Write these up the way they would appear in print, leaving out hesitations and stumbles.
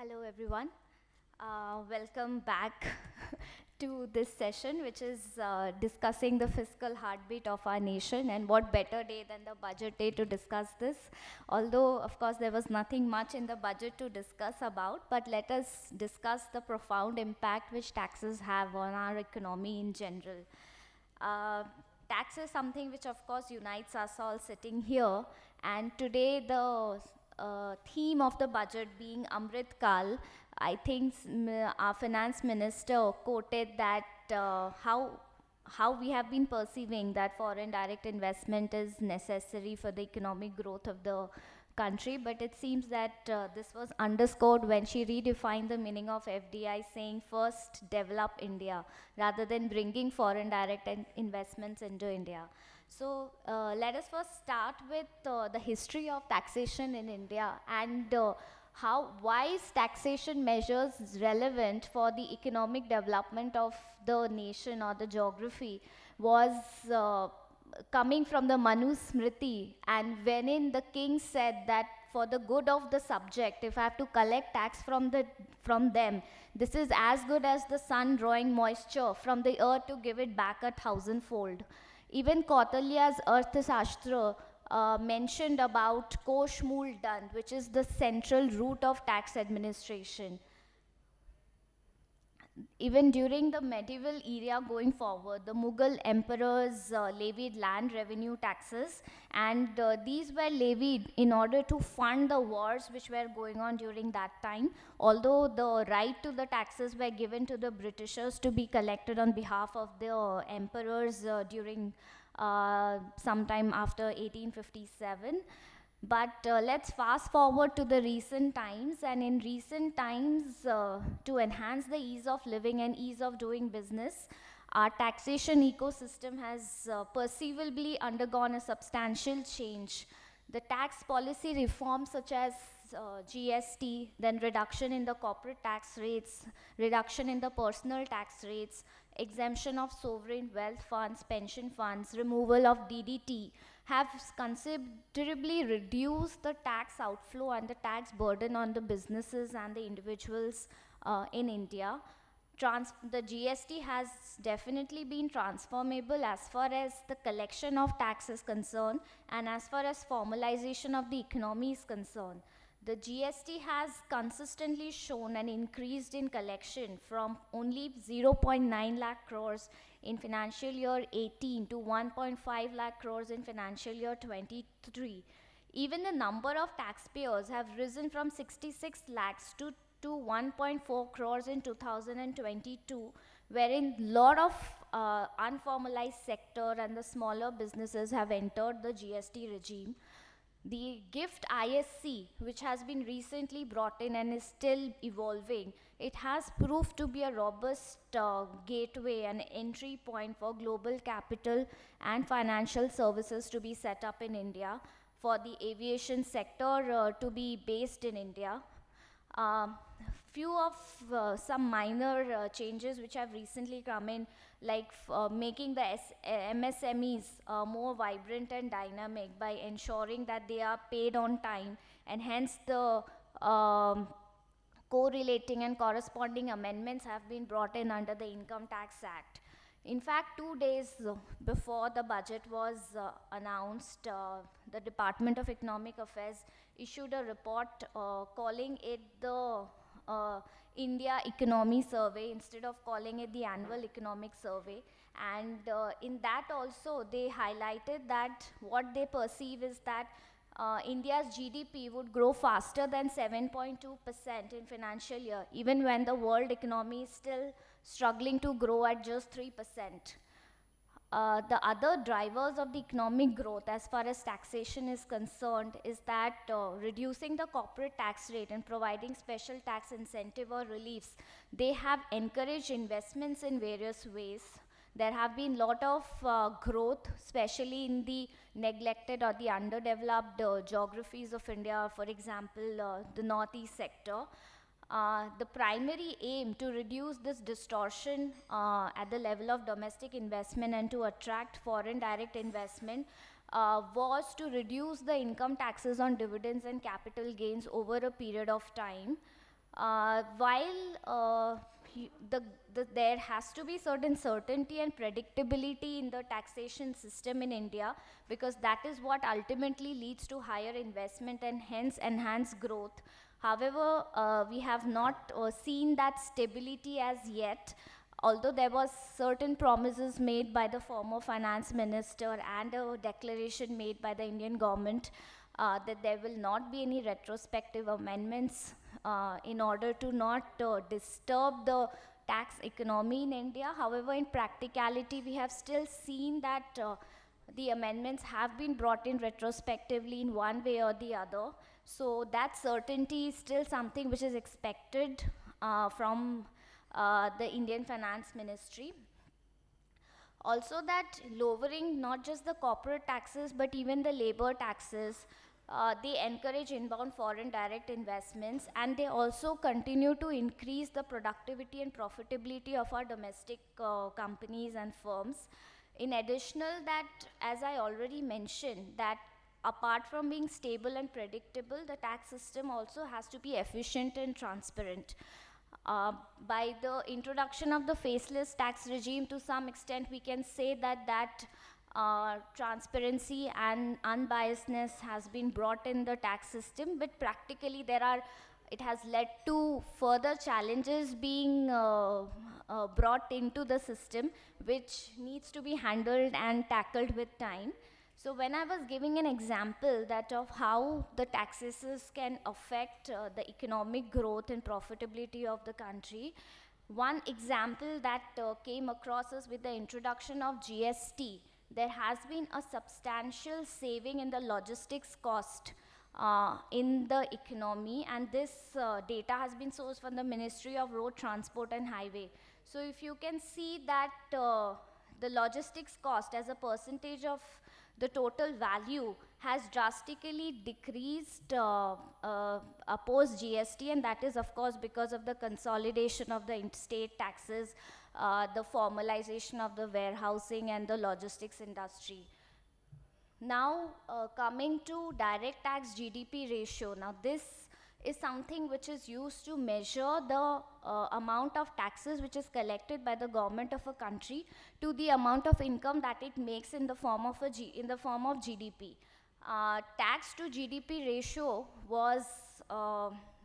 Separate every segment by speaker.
Speaker 1: Hello, everyone. Welcome back to this session, which is discussing the fiscal heartbeat of our nation. And what better day than the budget day to discuss this? Although, of course, there was nothing much in the budget to discuss about, but let us discuss the profound impact which taxes have on our economy in general. Uh, Tax is something which, of course, unites us all sitting here. And today, the theme of the budget being Amrit Kal, I think our finance minister quoted that how we have been perceiving that foreign direct investment is necessary for the economic growth of the country, but it seems that this was underscored when she redefined the meaning of FDI, saying first develop India rather than bringing foreign direct investments into India. So let us first start with the history of taxation in India and how why is taxation measures relevant for the economic development of the nation or the geography was coming from the Manu Smriti, and wherein the king said that for the good of the subject, if I have to collect tax from them, this is as good as the sun drawing moisture from the earth to give it back a thousandfold. Even Kautilya's Arthashastra mentioned about Kosh Mool Dand, which is the central root of tax administration. Even during the medieval era going forward, the Mughal emperors levied land revenue taxes, and these were levied in order to fund the wars which were going on during that time. Although the right to the taxes were given to the Britishers to be collected on behalf of the emperors during sometime after 1857. But let's fast forward to the recent times, and in recent times, to enhance the ease of living and ease of doing business, our taxation ecosystem has perceivably undergone a substantial change. The tax policy reforms such as GST, then reduction in the corporate tax rates, reduction in the personal tax rates, exemption of sovereign wealth funds, pension funds, removal of DDT, have considerably reduced the tax outflow and the tax burden on the businesses and the individuals in India. The GST has definitely been transformable as far as the collection of tax is concerned and as far as formalization of the economy is concerned. The GST has consistently shown an increase in collection from only 0.9 lakh crores in financial year 18 to 1.5 lakh crores in financial year 23. Even the number of taxpayers have risen from 66 lakhs to 1.4 crores in 2022, wherein a lot of unformalized sector and the smaller businesses have entered the GST regime. The GIFT ISC, which has been recently brought in and is still evolving, it has proved to be a robust gateway and entry point for global capital and financial services to be set up in India, for the aviation sector to be based in India. Few of some minor changes which have recently come in, like making the MSMEs more vibrant and dynamic by ensuring that they are paid on time, and hence the correlating and corresponding amendments have been brought in under the Income Tax Act. In fact, 2 days before the budget was announced, the Department of Economic Affairs issued a report calling it the India Economy Survey instead of calling it the Annual Economic Survey. And in that also, they highlighted that what they perceive is that India's GDP would grow faster than 7.2% in financial year, even when the world economy is still struggling to grow at just 3%. The other drivers of the economic growth as far as taxation is concerned is that reducing the corporate tax rate and providing special tax incentive or reliefs, they have encouraged investments in various ways. There have been a lot of growth, especially in the neglected or the underdeveloped geographies of India, for example, the northeast sector. The primary aim to reduce this distortion at the level of domestic investment and to attract foreign direct investment was to reduce the income taxes on dividends and capital gains over a period of time. While there has to be certain certainty and predictability in the taxation system in India, because that is what ultimately leads to higher investment and hence enhanced growth. However, we have not seen that stability as yet, although there was certain promises made by the former finance minister and a declaration made by the Indian government that there will not be any retrospective amendments in order to not disturb the tax economy in India. However, in practicality, we have still seen that the amendments have been brought in retrospectively in one way or the other. So that certainty is still something which is expected from the Indian Finance Ministry. Also, that lowering not just the corporate taxes but even the labor taxes, they encourage inbound foreign direct investments, and they also continue to increase the productivity and profitability of our domestic companies and firms. In additional that, as I already mentioned, that apart from being stable and predictable, the tax system also has to be efficient and transparent. By the introduction of the faceless tax regime, to some extent, we can say that transparency and unbiasedness has been brought in the tax system, but practically it has led to further challenges being brought into the system, which needs to be handled and tackled with time. So when I was giving an example that of how the taxes can affect the economic growth and profitability of the country, one example that came across us with the introduction of GST. There has been a substantial saving in the logistics cost in the economy, and this data has been sourced from the Ministry of Road Transport and Highway. So if you can see that the logistics cost as a percentage of the total value has drastically decreased post GST, and that is of course because of the consolidation of the state taxes, the formalization of the warehousing and the logistics industry. Now coming to direct tax GDP ratio. Now this is something which is used to measure the amount of taxes which is collected by the government of a country to the amount of income that it makes in the form of GDP. Tax to GDP ratio was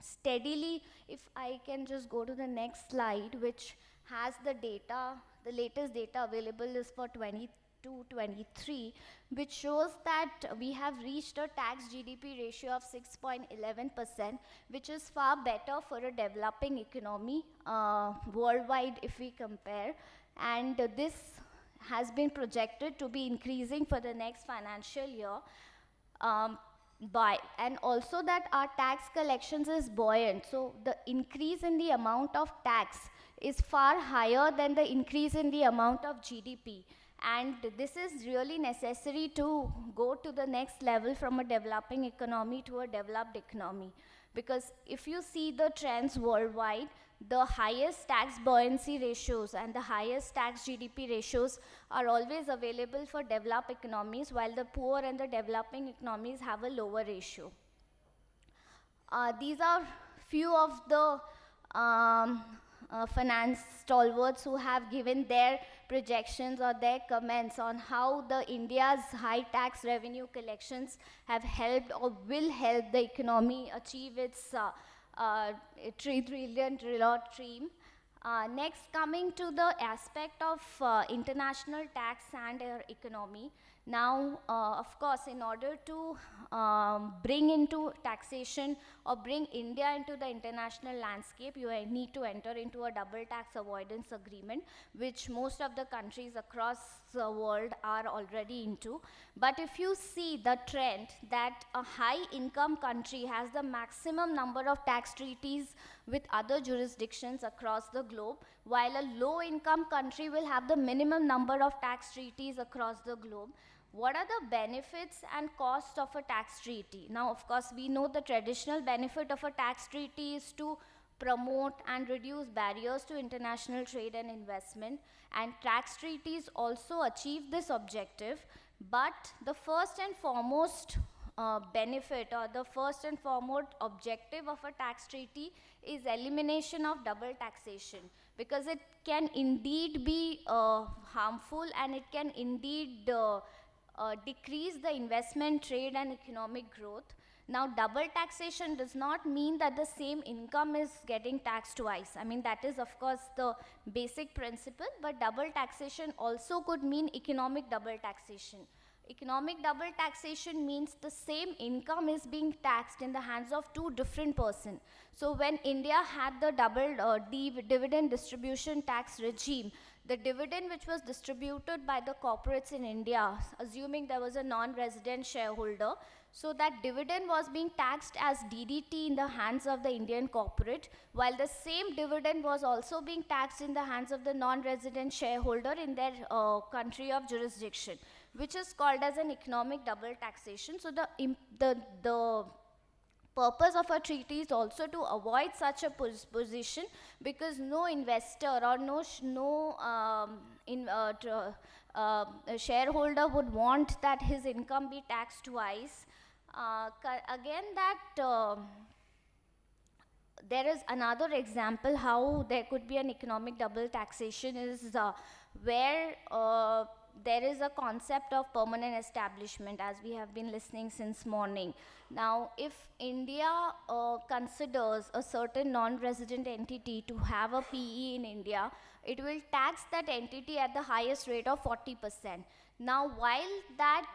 Speaker 1: steadily, if I can just go to the next slide, which has the data, the latest data available is for 22-23, which shows that we have reached a tax GDP ratio of 6.11%, which is far better for a developing economy worldwide if we compare. And this has been projected to be increasing for the next financial year. And also that our tax collections is buoyant. So the increase in the amount of tax is far higher than the increase in the amount of GDP. And this is really necessary to go to the next level from a developing economy to a developed economy. Because if you see the trends worldwide, the highest tax buoyancy ratios and the highest tax GDP ratios are always available for developed economies, while the poor and the developing economies have a lower ratio. These are few of the finance stalwarts who have given their projections or their comments on how the India's high tax revenue collections have helped or will help the economy achieve its 3 trillion dream. Next, coming to the aspect of international tax and economy. Now, of course, in order to bring into taxation or Bring India into the international landscape, you need to enter into a double tax avoidance agreement, which most of the countries across the world are already into. But if you see the trend that a high income country has the maximum number of tax treaties with other jurisdictions across the globe, while a low income country will have the minimum number of tax treaties across the globe. What are the benefits and costs of a tax treaty? Now, of course, we know the traditional benefit of a tax treaty is to promote and reduce barriers to international trade and investment, and tax treaties also achieve this objective. But the first and foremost benefit or the first and foremost objective of a tax treaty is elimination of double taxation, because it can indeed be harmful, and it can indeed decrease the investment, trade, and economic growth. Now, double taxation does not mean that the same income is getting taxed twice. I mean, that is, of course, the basic principle, but double taxation also could mean economic double taxation. Economic double taxation means the same income is being taxed in the hands of two different persons. So when India had the double dividend distribution tax regime, the dividend which was distributed by the corporates in India, assuming there was a non-resident shareholder, so that dividend was being taxed as DDT in the hands of the Indian corporate, while the same dividend was also being taxed in the hands of the non-resident shareholder in their country of jurisdiction, which is called as an economic double taxation. So the purpose of a treaty is also to avoid such a position, because no investor or shareholder would want that his income be taxed twice. Again, that there is another example how there could be an economic double taxation is where there is a concept of permanent establishment, as we have been listening since morning. Now, if India considers a certain non-resident entity to have a PE in India, it will tax that entity at the highest rate of 40%. Now, while that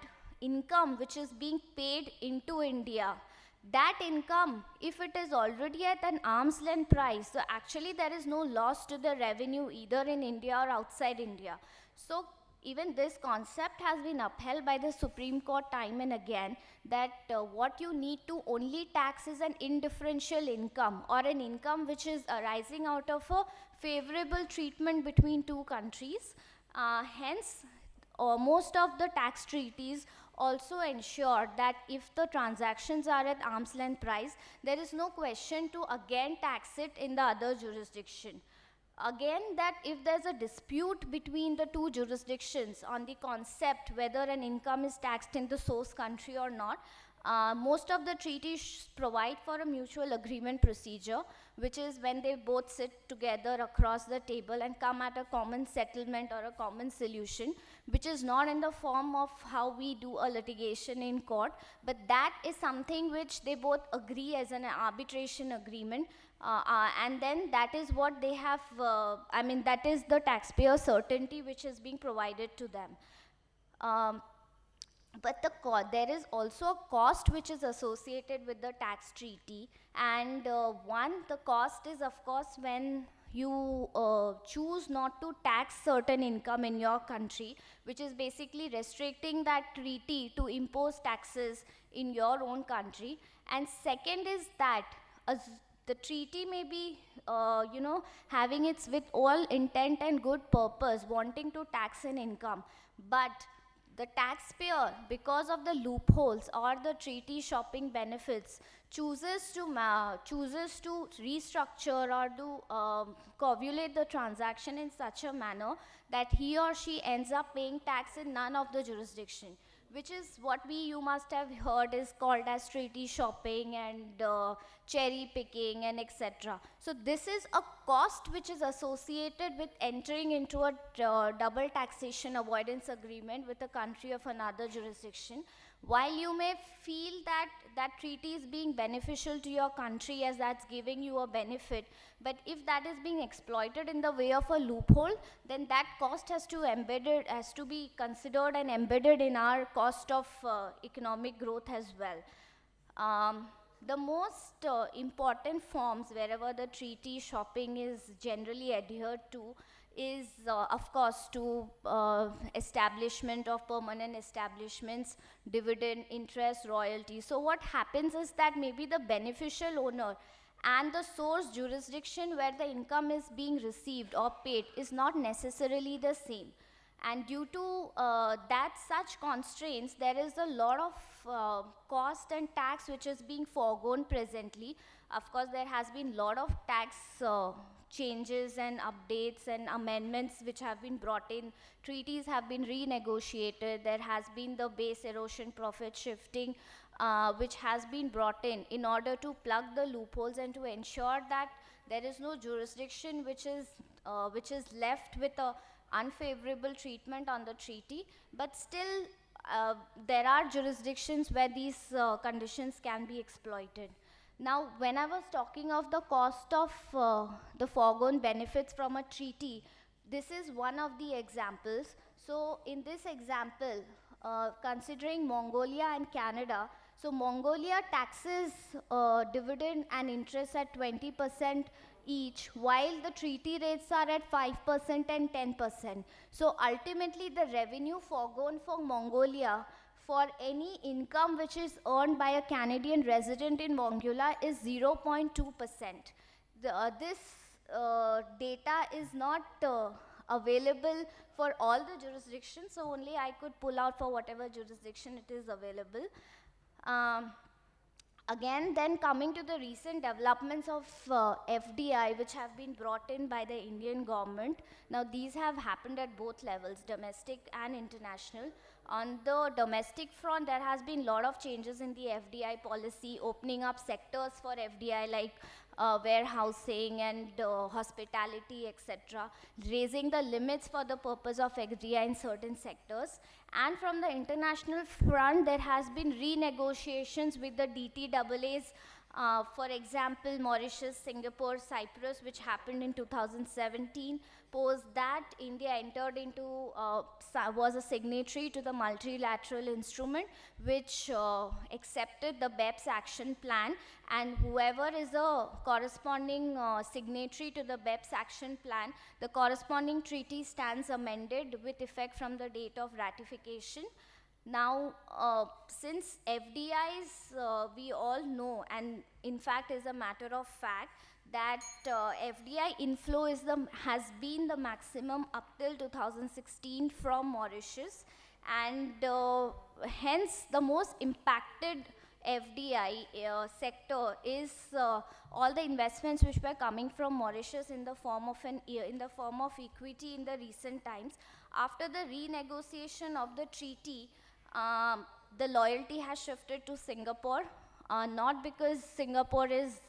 Speaker 1: income which is being paid into India, that income, if it is already at an arm's length price, so actually there is no loss to the revenue either in India or outside India. So even this concept has been upheld by the Supreme Court time and again, that what you need to only tax is an indifferential income, or an income which is arising out of a favorable treatment between two countries. Hence, most of the tax treaties also ensure that if the transactions are at arm's length price, there is no question to again tax it in the other jurisdiction. Again, that if there's a dispute between the two jurisdictions on the concept whether an income is taxed in the source country or not, most of the treaties provide for a mutual agreement procedure, which is when they both sit together across the table and come at a common settlement or a common solution, which is not in the form of how we do a litigation in court, but that is something which they both agree as an arbitration agreement. And then that is what they have, that is the taxpayer certainty which is being provided to them. But there is also a cost which is associated with the tax treaty, and the cost is, of course, when you choose not to tax certain income in your country, which is basically restricting that treaty to impose taxes in your own country. And second is that the treaty may be, having its with all intent and good purpose, wanting to tax an income, but the taxpayer, because of the loopholes or the treaty shopping benefits, chooses to restructure or to coagulate the transaction in such a manner that he or she ends up paying tax in none of the jurisdiction, which is what you must have heard is called as treaty shopping and cherry picking and etc. So this is a cost which is associated with entering into a double taxation avoidance agreement with a country of another jurisdiction. While you may feel that that treaty is being beneficial to your country as that's giving you a benefit, but if that is being exploited in the way of a loophole, then that cost has to be considered and embedded in our cost of economic growth as well. The most important forms wherever the treaty shopping is generally adhered to is, of course, to establishment of permanent establishments, dividend, interest, royalty. So what happens is that maybe the beneficial owner and the source jurisdiction where the income is being received or paid is not necessarily the same. And due to that such constraints, there is a lot of cost and tax which is being foregone presently. Of course, there has been a lot of tax changes and updates and amendments which have been brought in. Treaties have been renegotiated. There has been the base erosion profit shifting. which has been brought in order to plug the loopholes and to ensure that there is no jurisdiction which is left with a unfavorable treatment on the treaty, but still there are jurisdictions where these conditions can be exploited. Now, when I was talking of the cost of the foregone benefits from a treaty, this is one of the examples. So, in this example, considering Mongolia and Canada, so Mongolia taxes dividend and interest at 20% each, while the treaty rates are at 5% and 10%. So ultimately, the revenue foregone for Mongolia for any income which is earned by a Canadian resident in Mongolia is 0.2%. This data is not available for all the jurisdictions, so only I could pull out for whatever jurisdiction it is available. Again, then coming to the recent developments of FDI, which have been brought in by the Indian government. Now, these have happened at both levels, domestic and international. On the domestic front, there has been a lot of changes in the FDI policy, opening up sectors for FDI like warehousing and hospitality, etc., raising the limits for the purpose of FDI in certain sectors. And from the international front, there has been renegotiations with the DTAAs, for example, Mauritius, Singapore, Cyprus, which happened in 2017. Post that, India entered into, was a signatory to the multilateral instrument, which accepted the BEPS action plan, and whoever is a corresponding signatory to the BEPS action plan, the corresponding treaty stands amended with effect from the date of ratification. Now, since FDIs, we all know, and in fact is a matter of fact, that FDI inflow has been the maximum up till 2016 from Mauritius, and hence the most impacted FDI sector is all the investments which were coming from Mauritius in the form of equity in the recent times. After the renegotiation of the treaty, the loyalty has shifted to Singapore, not because Singapore is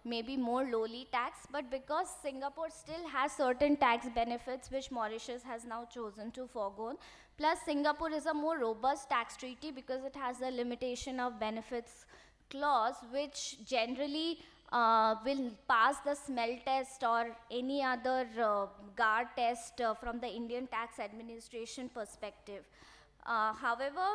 Speaker 1: maybe more lowly taxed, but because Singapore still has certain tax benefits which Mauritius has now chosen to forego. Plus, Singapore is a more robust tax treaty because it has a limitation of benefits clause, which generally will pass the smell test or any other GAR test from the Indian tax administration perspective. However,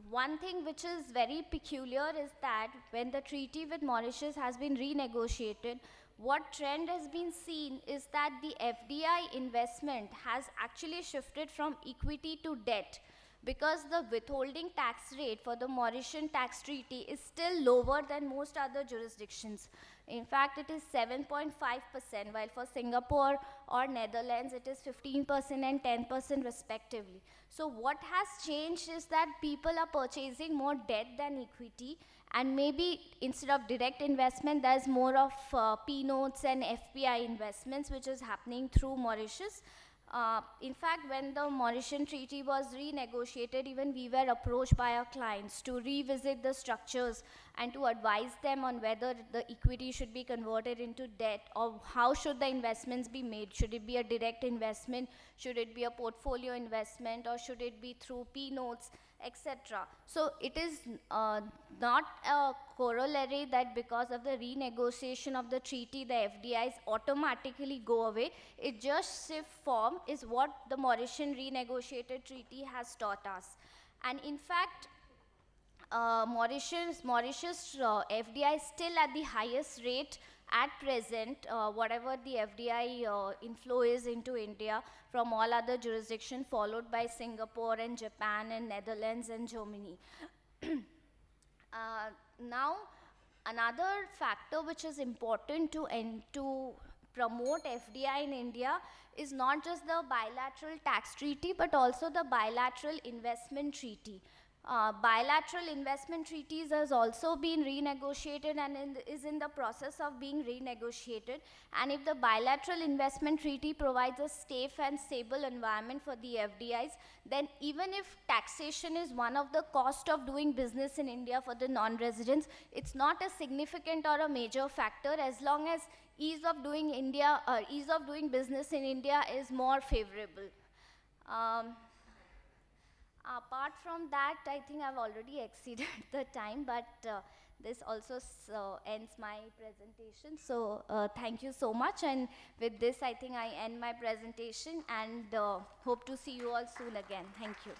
Speaker 1: one thing which is very peculiar is that when the treaty with Mauritius has been renegotiated, what trend has been seen is that the FDI investment has actually shifted from equity to debt, because the withholding tax rate for the Mauritian tax treaty is still lower than most other jurisdictions. In fact, it is 7.5%, while for Singapore or Netherlands, it is 15% and 10% respectively. So what has changed is that people are purchasing more debt than equity, and maybe instead of direct investment, there's more of P-notes and FPI investments, which is happening through Mauritius. In fact, when the Mauritian treaty was renegotiated, even we were approached by our clients to revisit the structures and to advise them on whether the equity should be converted into debt, or how should the investments be made. Should it be a direct investment? Should it be a portfolio investment? Or should it be through P-notes, etc.? So it is not a corollary that because of the renegotiation of the treaty, the FDIs automatically go away. It just shift form is what the Mauritian renegotiated treaty has taught us. And in fact, Mauritius FDI is still at the highest rate at present, whatever the FDI inflow is into India from all other jurisdictions, followed by Singapore and Japan and Netherlands and Germany. Now, another factor which is important to promote FDI in India is not just the bilateral tax treaty, but also the bilateral investment treaty. Bilateral investment treaties has also been renegotiated and is in the process of being renegotiated. And if the bilateral investment treaty provides a safe and stable environment for the FDIs, then even if taxation is one of the cost of doing business in India for the non-residents, it's not a significant or a major factor as long as ease of doing business in India is more favorable. Apart from that, I think I've already exceeded the time, but this also ends my presentation. So thank you so much. And with this, I think I end my presentation and hope to see you all soon again. Thank you.